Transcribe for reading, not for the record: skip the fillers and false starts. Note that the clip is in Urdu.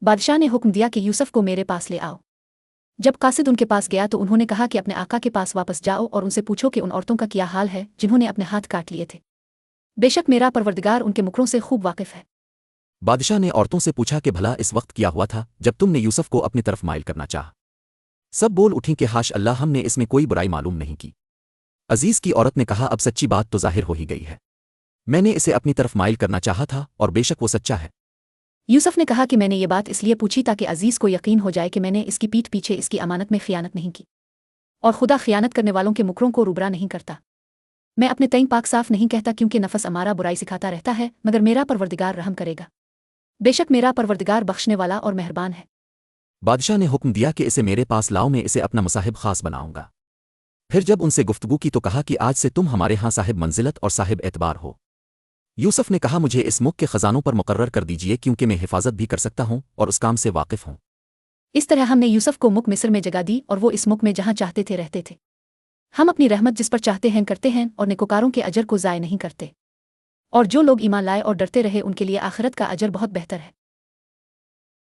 بادشاہ نے حکم دیا کہ یوسف کو میرے پاس لے آؤ۔ جب قاصد ان کے پاس گیا تو انہوں نے کہا کہ اپنے آقا کے پاس واپس جاؤ اور ان سے پوچھو کہ ان عورتوں کا کیا حال ہے جنہوں نے اپنے ہاتھ کاٹ لیے تھے۔ بے شک میرا پروردگار ان کے مکروں سے خوب واقف ہے۔ بادشاہ نے عورتوں سے پوچھا کہ بھلا اس وقت کیا ہوا تھا جب تم نے یوسف کو اپنی طرف مائل کرنا چاہا؟ سب بول اٹھیں کہ حاش اللہ، ہم نے اس میں کوئی برائی معلوم نہیں کی۔ عزیز کی عورت نے کہا اب سچی بات تو ظاہر ہو ہی گئی ہے، میں نے اسے اپنی طرف مائل کرنا چاہا تھا اور بے شک وہ سچا ہے۔ یوسف نے کہا کہ میں نے یہ بات اس لیے پوچھی تاکہ عزیز کو یقین ہو جائے کہ میں نے اس کی پیٹھ پیچھے اس کی امانت میں خیانت نہیں کی، اور خدا خیانت کرنے والوں کے مکروں کو روبرا نہیں کرتا۔ میں اپنے تئیں پاک صاف نہیں کہتا کیونکہ نفس امارہ برائی سکھاتا رہتا ہے، مگر میرا پروردگار رحم کرے گا، بے شک میرا پروردگار بخشنے والا اور مہربان ہے۔ بادشاہ نے حکم دیا کہ اسے میرے پاس لاؤ، میں اسے اپنا مصاحب خاص بناؤں گا۔ پھر جب ان سے گفتگو کی تو کہا کہ آج سے تم ہمارے ہاں صاحب منزلت اور صاحب اعتبار ہو۔ یوسف نے کہا مجھے اس ملک کے خزانوں پر مقرر کر دیجئے کیونکہ میں حفاظت بھی کر سکتا ہوں اور اس کام سے واقف ہوں۔ اس طرح ہم نے یوسف کو ملک مصر میں جگہ دی اور وہ اس ملک میں جہاں چاہتے تھے رہتے تھے۔ ہم اپنی رحمت جس پر چاہتے ہیں کرتے ہیں اور نیکوکاروں کے اجر کو ضائع نہیں کرتے، اور جو لوگ ایمان لائے اور ڈرتے رہے ان کے لیے آخرت کا اجر بہت بہتر ہے۔